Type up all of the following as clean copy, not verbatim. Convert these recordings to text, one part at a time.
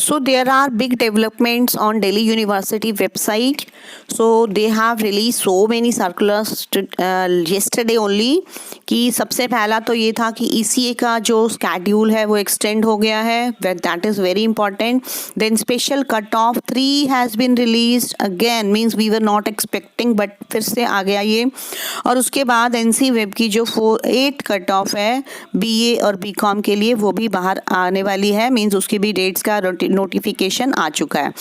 So there are big developments on Delhi University website. So they have released so many circulars yesterday only कि सबसे पहला तो ये था कि ECA का जो स्केड्यूल है वो एक्सटेंड हो गया है, that is very important. Then special cut off 3 has been release again, means we were not expecting but फिर से आ गया ये. और उसके बाद NC वेब की जो 8 कट ऑफ है BA और BCom के लिए वो भी बाहर आने वाली है, मीन्स उसकी भी डेट्स का नोटिफिकेशन आ चुका है.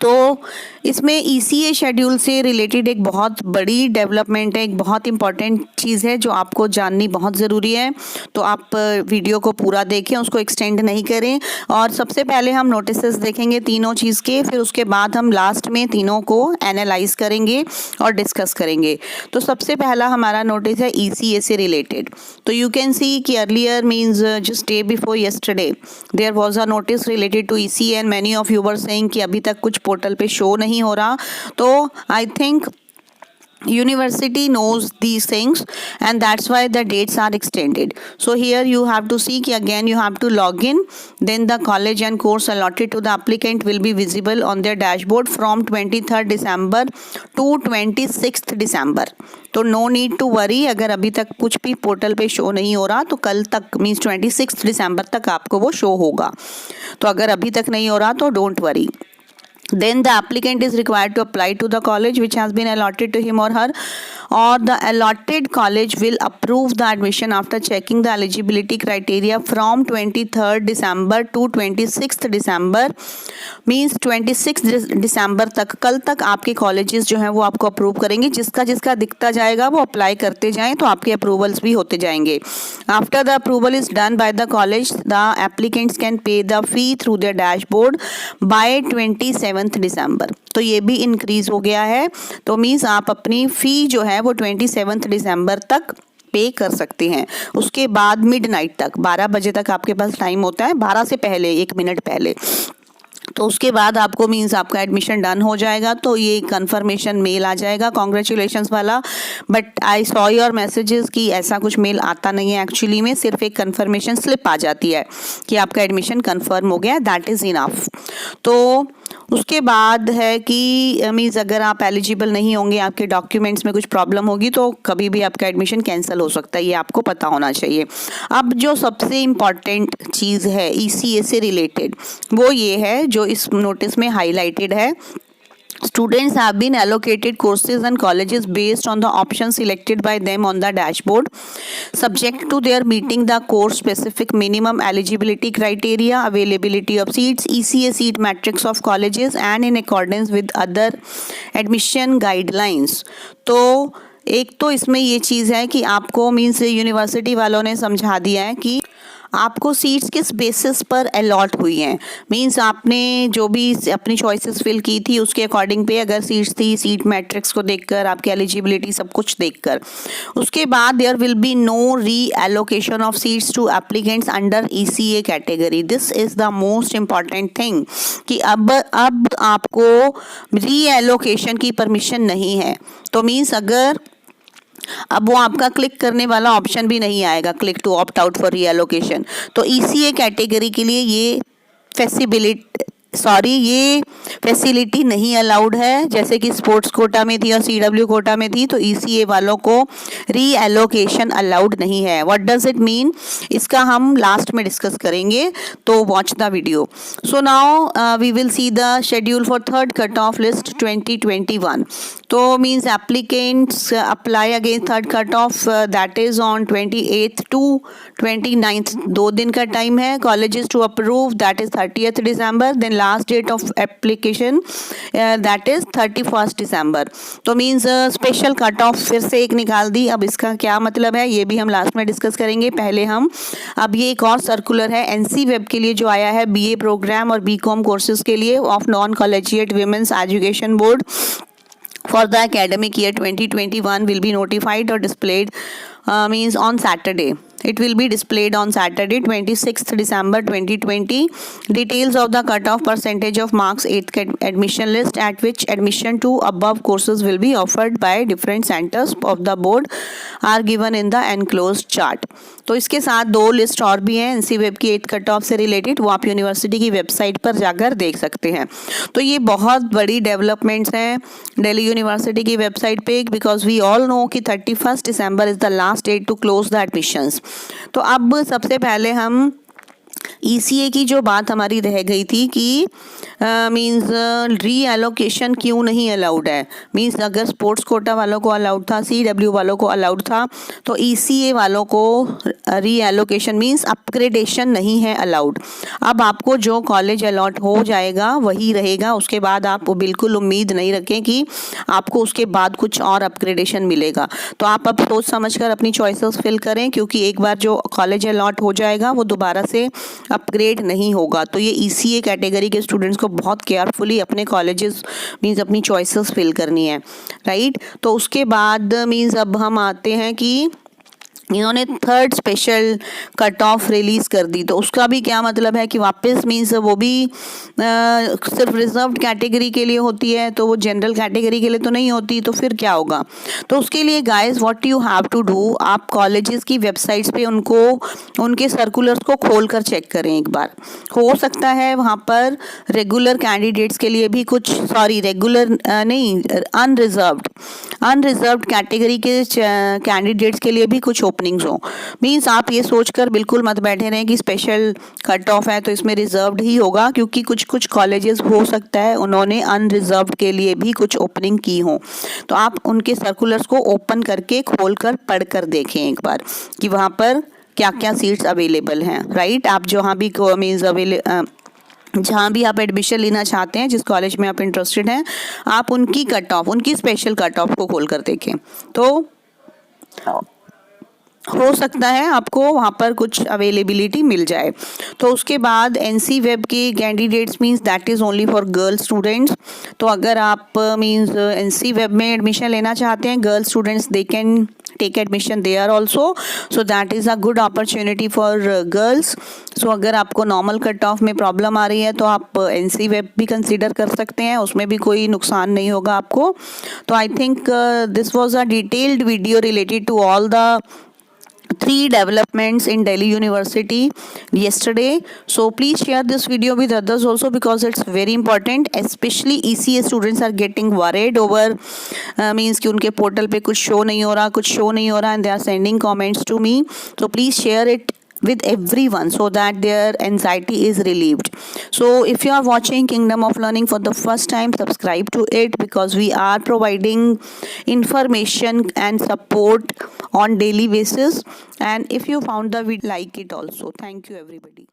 तो इसमें ECA शेड्यूल से रिलेटेड एक बहुत बड़ी डेवलपमेंट है, एक बहुत इंपॉर्टेंट चीज़ है जो आपको जाननी बहुत ज़रूरी है. तो आप वीडियो को पूरा देखें, उसको एक्सटेंड नहीं करें. और सबसे पहले हम नोटिसेस देखेंगे तीनों चीज़ के, फिर उसके बाद हम लास्ट में तीनों को एनालाइज करेंगे और डिस्कस करेंगे. तो सबसे पहला हमारा नोटिस है ECA से रिलेटेड. तो यू कैन सी कि earlier means just day before yesterday there was a notice related to ECA and many of you were saying कि अभी तक कुछ पोर्टल पे शो नहीं हो रहा. तो I think university knows these things and that's why the dates are extended. So here you have to see कि again you have to log in, then the college and course allotted to the applicant will be visible on their dashboard from 23rd December to 26th December. तो no need to worry, अगर अभी तक कुछ भी portal पे show नहीं हो रहा तो कल तक मीन्स 26 दिसंबर तक आपको वो शो होगा. तो अगर अभी तक नहीं हो रहा तो don't worry. Then the applicant is required to apply to the college which has been allotted to him or her, or the allotted college will approve the admission after checking the eligibility criteria from 23rd December to 26th December. Means 26 दिसंबर तक, कल तक आपके colleges जो हैं वो आपको approve करेंगे. जिसका जिसका दिखता जाएगा वो अप्लाई करते जाएं तो आपके अप्रूवल्स भी होते जाएंगे. After the approval is done by the college the applicants can pay the fee through their dashboard by 27 December. तो ये भी इंक्रीज हो गया है. तो मीन्स आप अपनी फ़ी जो है वो 27 दिसंबर तक पे कर सकते हैं. उसके बाद मिडनाइट तक 12 बजे तक आपके पास टाइम होता है, 12 से पहले 1 मिनट पहले. तो उसके बाद आपको मीन्स आपका एडमिशन डन हो जाएगा. तो ये कंफर्मेशन मेल आ जाएगा कॉन्ग्रेचुलेशंस वाला. But I saw your messages कि ऐसा कुछ मेल आता नहीं है एक्चुअली में, सिर्फ एक कंफर्मेशन स्लिप आ जाती है कि आपका एडमिशन कंफर्म हो गया, दैट इज़ इनफ. तो उसके बाद है कि मीन्स अगर आप एलिजिबल नहीं होंगे, आपके डॉक्यूमेंट्स में कुछ प्रॉब्लम होगी तो कभी भी आपका एडमिशन कैंसिल हो सकता है, ये आपको पता होना चाहिए. अब जो सबसे इम्पॉर्टेंट चीज़ है ECA से रिलेटेड वो ये है जो इस नोटिस में हाईलाइटेड है. Students have been allocated courses and colleges based on the options selected by them on the dashboard, subject to their meeting the course-specific minimum eligibility criteria, availability of seats, ECA seat matrix of colleges, and in accordance with other admission guidelines. तो एक तो इसमें ये चीज़ है कि आपको means university वालों ने समझा दिया है कि आपको सीट्स किस बेसिस पर अलॉट हुई हैं. मींस आपने जो भी अपनी चॉइसेस फिल की थी उसके अकॉर्डिंग पे अगर सीट्स थी, सीट मैट्रिक्स को देखकर, आपकी एलिजिबिलिटी सब कुछ देखकर. उसके बाद there will be no re allocation of seats to applicants under ECA category. This is the most important thing कि अब आपको री एलोकेशन की परमिशन नहीं है. तो मीन्स अगर अब वो आपका क्लिक करने वाला ऑप्शन भी नहीं आएगा, click to opt out for reallocation. तो ECA कैटेगरी के लिए ये फैसिलिटी नहीं अलाउड है, जैसे कि स्पोर्ट्स कोटा में थी और CW कोटा में थी. तो ECA वालों को री एलोकेशन अलाउड नहीं है. व्हाट डज इट मीन, इसका हम लास्ट में डिस्कस करेंगे, तो watch the video. So now we will see the schedule for third cut off list 2021. तो means applicants apply against third cut off that is on 28th to 29th, 2 दिन का time है. Colleges to approve that is 30th December. Then last date of application that is 31st December. तो means special cut of फिर से एक निकाल दी. अब इसका क्या मतलब है ये भी हम लास्ट में डिस्कस करेंगे. पहले हम अब ये एक और सर्कुलर है NC वेब के लिए जो आया है BA प्रोग्राम और BCom कोर्सेज के लिए of non collegiate women's education board for the academic year 2021 will be notified or displayed means on Saturday. It will be displayed on Saturday 26th December 2020. Details of the cutoff percentage of marks 8th admission list at which admission to above courses will be offered by different centers of the board are given in the enclosed chart. तो इसके साथ 2 list और भी हैं NC web की 8th cut off से related, वो आप यूनिवर्सिटी की वेबसाइट पर जाकर देख सकते हैं। तो ये बहुत बड़ी डेवलपमेंट्स हैं दिल्ली यूनिवर्सिटी की वेबसाइट पे, बिकॉज वी ऑल नो कि 31 December is the last date to close the admissions. तो अब सबसे पहले हम ECA की जो बात हमारी रह गई थी कि मींस री एलोकेशन क्यों नहीं अलाउड है। मींस अगर स्पोर्ट्स कोटा वालों को अलाउड था, CW वालों को अलाउड था, तो ECA वालों को री एलोकेशन मींस अपग्रेडेशन नहीं है अलाउड। अब आपको जो कॉलेज अलॉट हो जाएगा वही रहेगा, उसके बाद आप बिल्कुल उम्मीद नहीं रखें कि आपको उसके बाद कुछ और अपग्रेडेशन मिलेगा। तो आप अब सोच समझ कर अपनी चॉइसेस फिल करें, क्योंकि एक बार जो कॉलेज अलॉट हो जाएगा वो दोबारा से अपग्रेड नहीं होगा। तो ये ECA कैटेगरी के स्टूडेंट्स को बहुत केयरफुली अपने कॉलेजेस मींस अपनी चॉइसेस फिल करनी है, राइट। तो उसके बाद मींस अब हम आते हैं कि इन्होंने 3rd special cut of release कर दी। तो उसका भी क्या मतलब है कि वापस मीन्स वो भी सिर्फ रिजर्व्ड कैटेगरी के लिए होती है, तो वो जनरल कैटेगरी के लिए तो नहीं होती। तो फिर क्या होगा? तो उसके लिए guys what you have to do, आप कॉलेजेस की वेबसाइट्स पे उनको उनके सर्कुलर्स को खोल कर चेक करें एक बार। हो सकता है वहाँ पर रेगुलर कैंडिडेट्स के लिए भी कुछ रेगुलर नहीं अनरिजर्व्ड कैटेगरी के कैंडिडेट्स के लिए भी कुछ ओपनिंग्स हो। मीन्स आप ये सोचकर बिल्कुल मत बैठे रहें कि स्पेशल कट ऑफ है तो इसमें रिजर्व्ड ही होगा, क्योंकि कुछ कॉलेजेस हो सकता है उन्होंने अनरिजर्व्ड के लिए भी कुछ ओपनिंग की हो। तो आप उनके सर्कुलर्स को ओपन करके खोल कर पढ़ कर देखें एक बार कि वहाँ पर क्या क्या सीट्स अवेलेबल हैं, राइट। आप जहाँ भी मीन्स जहाँ भी आप एडमिशन लेना चाहते हैं, जिस कॉलेज में आप इंटरेस्टेड हैं, आप उनकी कट ऑफ, उनकी स्पेशल कट ऑफ को खोल कर देखें। तो हो सकता है आपको वहाँ पर कुछ अवेलेबिलिटी मिल जाए। तो उसके बाद एनसी वेब की candidates means that is only for girl students. तो अगर आप मींस एनसी वेब में एडमिशन लेना चाहते हैं, girl students they can take admission there also, so that is a good opportunity for girls. So अगर आपको नॉर्मल कट ऑफ में प्रॉब्लम आ रही है तो आप एनसी वेब भी कंसीडर कर सकते हैं, उसमें भी कोई नुकसान नहीं होगा आपको। तो I think this was a detailed video related to all the 3 developments in Delhi University yesterday. So please share this video with others also, because it's very important, especially ECA students are getting worried over means कि उनके portal पे कुछ show नहीं हो रहा and they are sending comments to me. So please share it with everyone so that their anxiety is relieved. So if you are watching Kingdom of Learning for the first time, subscribe to it, because we are providing information and support on daily basis. And if you found the video, like it also. Thank you everybody.